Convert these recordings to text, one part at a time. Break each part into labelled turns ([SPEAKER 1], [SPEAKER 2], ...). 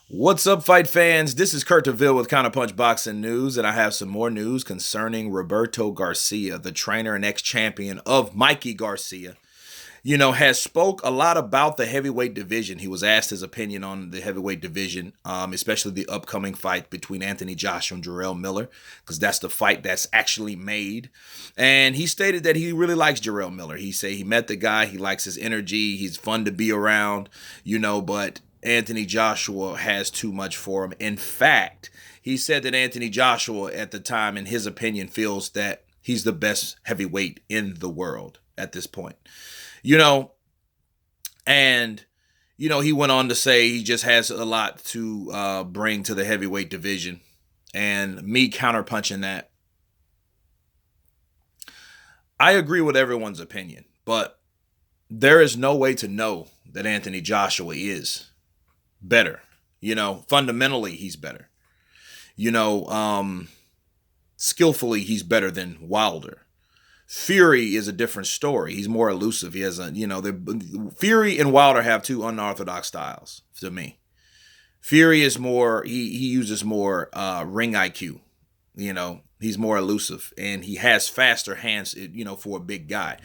[SPEAKER 1] What's up, fight fans? This is Kurt DeVille with Counterpunch Boxing News, and I have some more news concerning Roberto Garcia, the trainer and ex-champion of Mikey Garcia. Has spoke a lot about the heavyweight division. He was asked his opinion on the heavyweight division, especially the upcoming fight between Anthony Joshua and Jarrell Miller, because that's the fight that's actually made. And he stated that he really likes Jarrell Miller. He said he met the guy, he likes his energy, he's fun to be around, but Anthony Joshua has too much for him. In fact, he said that Anthony Joshua at the time, in his opinion, feels that he's the best heavyweight in the world at this point. He went on to say he just has a lot to bring to the heavyweight division. And me counterpunching that, I agree with everyone's opinion, but there is no way to know that Anthony Joshua is better. Fundamentally, he's better. Skillfully, he's better than Wilder. Fury is a different story. He's more elusive. He has Fury and Wilder have two unorthodox styles to me. Fury is more, he uses more ring IQ. He's more elusive and he has faster hands, for a big guy.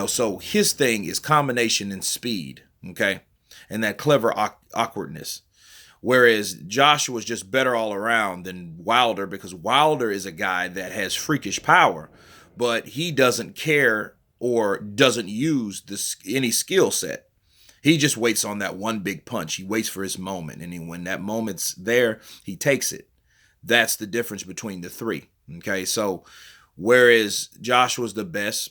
[SPEAKER 1] So his thing is combination and speed, okay? And that clever awkwardness. Whereas Joshua is just better all around than Wilder, because Wilder is a guy that has freakish power, but he doesn't care or doesn't use any skill set. He just waits on that one big punch. He waits for his moment, and when that moment's there, he takes it. That's the difference between the three, okay? So whereas Joshua's the best,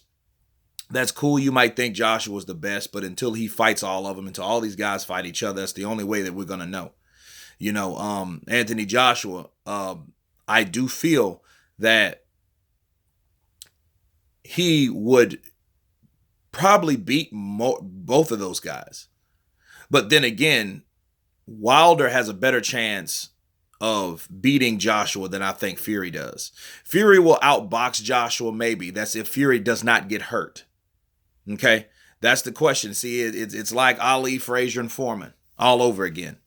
[SPEAKER 1] that's cool. You might think Joshua's the best, but until he fights all of them, until all these guys fight each other, that's the only way that we're going to know. Anthony Joshua, I do feel that he would probably beat both of those guys. But then again, Wilder has a better chance of beating Joshua than I think Fury does. Fury will outbox Joshua, maybe. That's if Fury does not get hurt. Okay? That's the question. See, it's like Ali, Frazier, and Foreman all over again.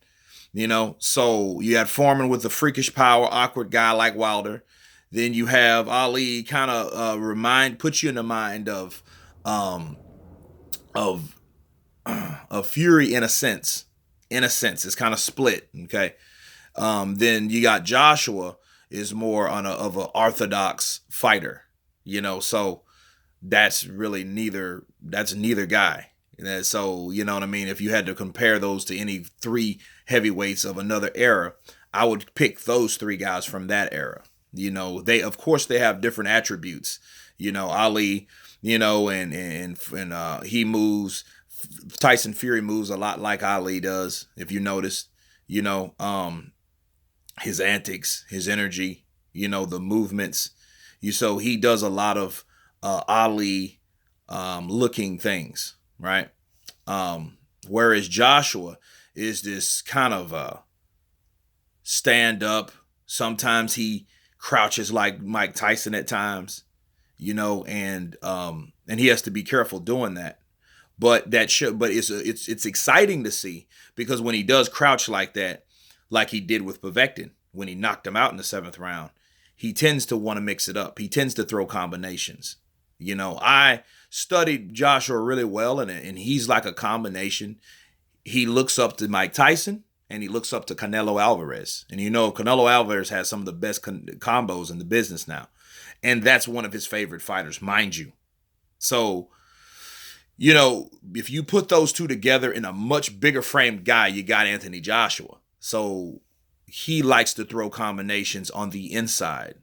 [SPEAKER 1] So you had Foreman with the freakish power, awkward guy like Wilder. Then you have Ali kind of put you in the mind of Fury in a sense. In a sense, it's kind of split. Okay. Then you got Joshua is more of an orthodox fighter. So that's really neither guy. So you know what I mean. If you had to compare those to any three heavyweights of another era, I would pick those three guys from that era. They of course they have different attributes. Ali, and he moves. Tyson Fury moves a lot like Ali does. If you notice, his antics, his energy, the movements. So he does a lot of Ali looking things, right? Whereas Joshua is this kind of stand up. Sometimes he crouches like Mike Tyson at times, and he has to be careful doing that. But it's exciting to see, because when he does crouch like that, like he did with Povektin when he knocked him out in the 7th round, he tends to want to mix it up. He tends to throw combinations. I studied Joshua really well, and he's like a combination. He looks up to Mike Tyson, and he looks up to Canelo Alvarez. And Canelo Alvarez has some of the best combos in the business now. And that's one of his favorite fighters, mind you. So, if you put those two together in a much bigger framed guy, you got Anthony Joshua. So he likes to throw combinations on the inside,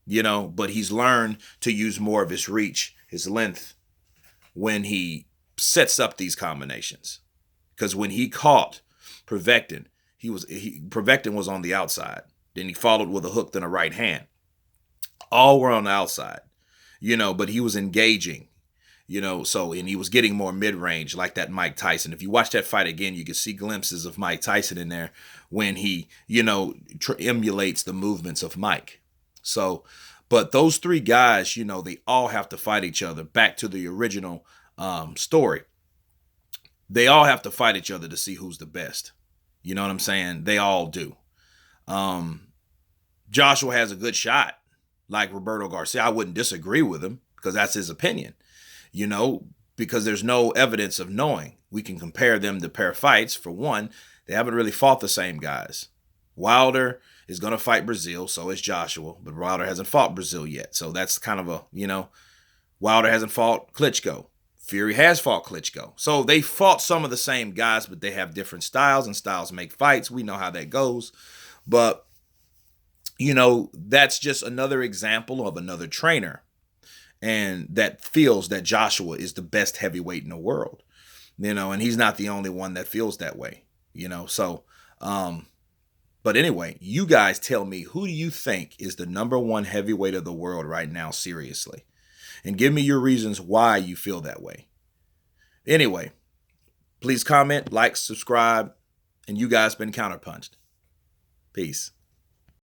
[SPEAKER 1] but he's learned to use more of his reach, his length, when he sets up these combinations. Because when he caught Povektin, Povektin was on the outside. Then he followed with a hook, then a right hand. All were on the outside, but he was engaging, and he was getting more mid-range like that Mike Tyson. If you watch that fight again, you can see glimpses of Mike Tyson in there when he, emulates the movements of Mike. So, but those three guys, they all have to fight each other. Back to the original story. They all have to fight each other to see who's the best. You know what I'm saying? They all do. Joshua has a good shot, like Roberto Garcia. I wouldn't disagree with him because that's his opinion, because there's no evidence of knowing. We can compare them to pair fights. For one, they haven't really fought the same guys. Wilder is going to fight Brazil, so is Joshua, but Wilder hasn't fought Brazil yet. So that's kind of Wilder hasn't fought Klitschko. Fury has fought Klitschko. So they fought some of the same guys, but they have different styles, and styles make fights. We know how that goes. But, that's just another example of another trainer and that feels that Joshua is the best heavyweight in the world, and he's not the only one that feels that way, So, but anyway, you guys tell me, who do you think is the number one heavyweight of the world right now, seriously? And give me your reasons why you feel that way. Anyway, please comment, like, subscribe, and you guys been counterpunched. Peace.